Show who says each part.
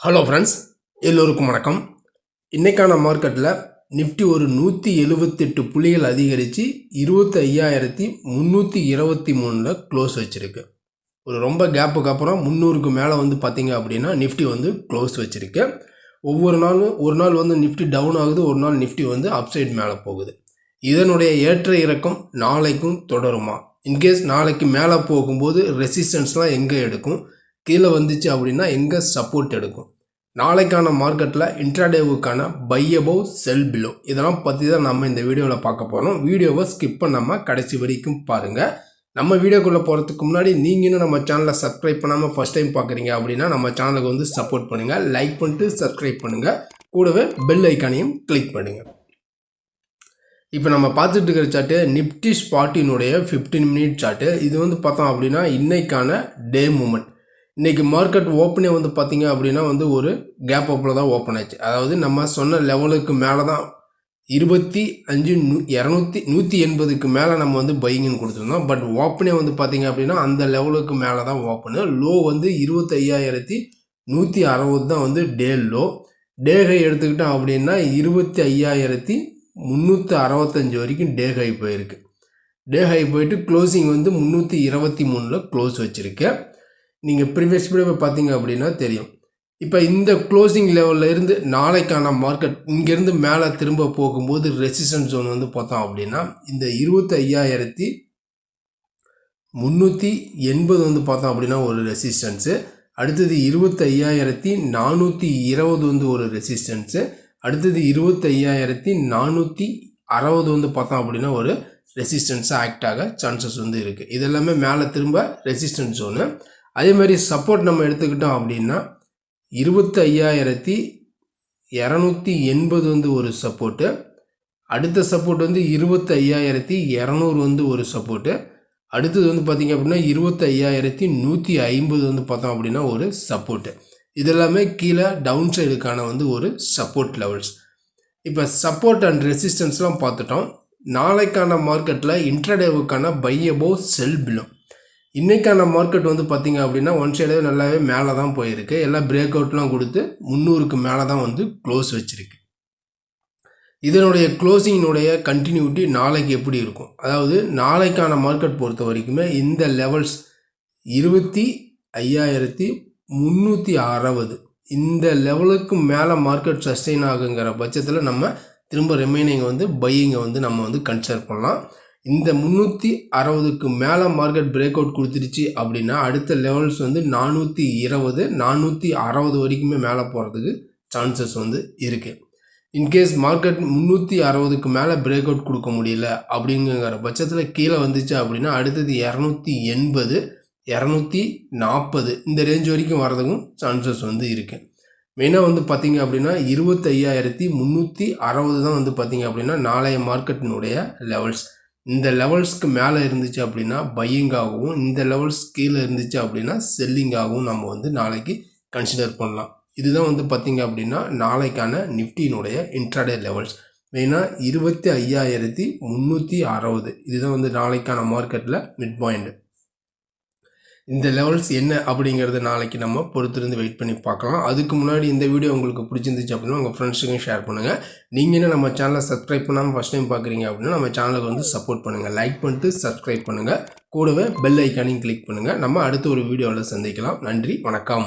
Speaker 1: Hello friends, எல்லோருக்கும் வணக்கம். இன்றைக்கான மார்க்கெட்டில் நிஃப்டி ஒரு 178 புள்ளிகள் அதிகரித்து 25,323 க்ளோஸ் வச்சுருக்கு. ஒரு ரொம்ப கேப்புக்கு அப்புறம் 300க்கு மேலே பார்த்திங்க அப்படின்னா நிஃப்டி க்ளோஸ் வச்சுருக்கு. ஒவ்வொரு நாளும் ஒரு நாள் நிஃப்டி டவுன் ஆகுது, ஒரு நாள் நிஃப்டி அப்சைட் மேலே போகுது. இதனுடைய ஏற்ற இறக்கம் நாளைக்கும் தொடருமா? இன்கேஸ் நாளைக்கு மேலே போகும்போது ரெசிஸ்டன்ஸ்லாம் எங்கே எடுக்கும், கீழே வந்துச்சு அப்படின்னா எங்கே சப்போர்ட் எடுக்கும்? நாளைக்கான மார்க்கெட்டில் இன்ட்ராடேவுக்கான பை அபவ் செல் பிலோ இதெல்லாம் பற்றி தான் நம்ம இந்த வீடியோவில் பார்க்க போகிறோம். வீடியோவை ஸ்கிப் பண்ணாமல் கடைசி வரைக்கும் பாருங்கள். நம்ம வீடியோக்குள்ளே போகிறதுக்கு முன்னாடி நீங்கள் இன்னும் நம்ம சேனலை சப்ஸ்கிரைப் பண்ணாமல் ஃபஸ்ட் டைம் பார்க்குறீங்க அப்படின்னா நம்ம சேனலுக்கு சப்போர்ட் பண்ணுங்கள், லைக் பண்ணிட்டு சப்ஸ்கிரைப் பண்ணுங்கள், கூடவே பெல் ஐக்கானையும் கிளிக் பண்ணுங்கள். இப்போ நம்ம பார்த்துட்டு இருக்கிற சார்ட்டு நிஃப்டி ஸ்பாட்டினுடைய 15 மினிட் சார்ட்டு. இது பார்த்தோம் அப்படின்னா இன்றைக்கான டே மூமெண்ட். இன்றைக்கி மார்க்கெட் ஓப்பனே பார்த்திங்க அப்படின்னா ஒரு கேப் அப்பில் தான் ஓப்பன் ஆச்சு. அதாவது நம்ம சொன்ன லெவலுக்கு மேலே தான் 180க்கு மேலே நம்ம பையிங்னு கொடுத்துருந்தோம். பட் ஓப்பனே பார்த்திங்க அப்படின்னா அந்த லெவலுக்கு மேலே தான் ஓப்பனு. லோ 25,160 தான் டே லோ. டே ஹை எடுத்துக்கிட்டோம் அப்படின்னா 25,365 வரைக்கும் டே ஹை போயிருக்கு. டே ஹை போயிட்டு க்ளோசிங் 323 க்ளோஸ் வச்சுருக்கு. நீங்கள் ப்ரீவியஸ் வீடியோ பார்த்தீங்க அப்படின்னா தெரியும். இப்போ இந்த க்ளோசிங் லெவலில் இருந்து நாளைக்கான மார்க்கெட் இங்கேருந்து மேலே திரும்ப போகும்போது ரெசிஸ்டன்ஸ் ஜோன் பார்த்தோம் அப்படின்னா இந்த 25,380 பார்த்தோம் அப்படின்னா ஒரு ரெசிஸ்டன்ஸு. அடுத்தது 25,420 ஒரு ரெசிஸ்டன்ஸு. அடுத்தது 25,460 பார்த்தோம் அப்படின்னா ஒரு ரெசிஸ்டன்ஸாக ஆக்ட் ஆக சான்சஸ் இருக்குது. இதெல்லாமே மேலே திரும்ப ரெசிஸ்டன்ஸ் ஜோனு. அதே மாதிரி சப்போர்ட் நம்ம எடுத்துக்கிட்டோம் அப்படின்னா 25,280 ஒரு சப்போர்ட்டு. அடுத்த சப்போர்ட் 25,200 ஒரு சப்போர்ட்டு. அடுத்தது பார்த்திங்க அப்படின்னா 25,150 பார்த்தோம் அப்படின்னா ஒரு சப்போர்ட்டு. இதெல்லாமே கீழே டவுன் சைடுக்கான ஒரு சப்போர்ட் லெவல்ஸ். இப்போ சப்போர்ட் அண்ட் ரெசிஸ்டன்ஸ்லாம் பார்த்துட்டோம். நாளைக்கான மார்க்கெட்டில் இன்ட்ராடேவுக்கான பை அபவ் செல் பிலோ. இன்றைக்கான மார்க்கெட் பார்த்திங்க அப்படின்னா ஒன் சைடாகவே நல்லாவே மேலே தான் போயிருக்கு. எல்லாம் பிரேக் அவுட்லாம் கொடுத்து 300க்கு மேலே தான் க்ளோஸ் வச்சுருக்கு. இதனுடைய க்ளோசிங்கினுடைய கண்டினியூட்டி நாளைக்கு எப்படி இருக்கும்? அதாவது நாளைக்கான மார்க்கெட் பொறுத்த வரைக்குமே இந்த லெவல்ஸ் 25,360 இந்த லெவலுக்கு மேலே மார்க்கெட் சஸ்டெயின் ஆகுங்கிற பட்சத்தில் நம்ம திரும்ப ரிமைனிங் பையிங்கை நம்ம கன்சிடர் பண்ணலாம். இந்த 360க்கு மேலே மார்க்கெட் பிரேக் அவுட் கொடுத்துருச்சு அப்படின்னா அடுத்த லெவல்ஸ் 420 460 வரைக்குமே மேலே போகிறதுக்கு சான்சஸ் இருக்குது. இன்கேஸ் மார்க்கெட் 360க்கு மேலே பிரேக் அவுட் கொடுக்க முடியல அப்படிங்கிற பட்சத்தில் கீழே வந்துச்சு அப்படின்னா அடுத்தது 280 240 இந்த ரேஞ்ச் வரைக்கும் வரதுக்கும் சான்சஸ் இருக்குது. மெயினாக பார்த்திங்க அப்படின்னா 25,360 தான் பார்த்திங்க அப்படின்னா நாளைய மார்க்கெட்டினுடைய லெவல்ஸ். இந்த லெவல்ஸ்க்கு மேலே இருந்துச்சு அப்படின்னா பையிங்காகவும், இந்த லெவல்ஸ் கீழே இருந்துச்சு அப்படின்னா செல்லிங்காகவும் நம்ம நாளைக்கு கன்சிடர் பண்ணலாம். இதுதான் பார்த்திங்க அப்படின்னா நாளைக்கான நிஃப்டியினுடைய இன்ட்ராடே லெவல்ஸ். மெயினாக 25,360 இதுதான் நாளைக்கான மார்க்கெட்டில் மிட் பாயிண்ட். இந்த லெவல்ஸ் என்ன அப்படிங்கிறத நாளைக்கு நம்ம பொறுத்திருந்து வெயிட் பண்ணி பார்க்கலாம். அதுக்கு முன்னாடி இந்த வீடியோ உங்களுக்கு பிடிச்சிருந்துச்சு அப்படின்னா உங்கள் ஃப்ரெண்ட்ஸுக்கும் ஷேர் பண்ணுங்கள். நீங்கள் என்ன நம்ம சேனலை சப்ஸ்கிரைப் பண்ணாமல் ஃபஸ்ட் டைம் பார்க்குறீங்க அப்படின்னா நம்ம சேனலுக்கு சப்போர்ட் பண்ணுங்கள், லைக் பண்ணிட்டு சப்ஸ்கிரைப் பண்ணுங்கள், கூடவே பெல் ஐக்கானையும் கிளிக் பண்ணுங்கள். நம்ம அடுத்த ஒரு வீடியோவில் சந்திக்கலாம். நன்றி, வணக்கம்.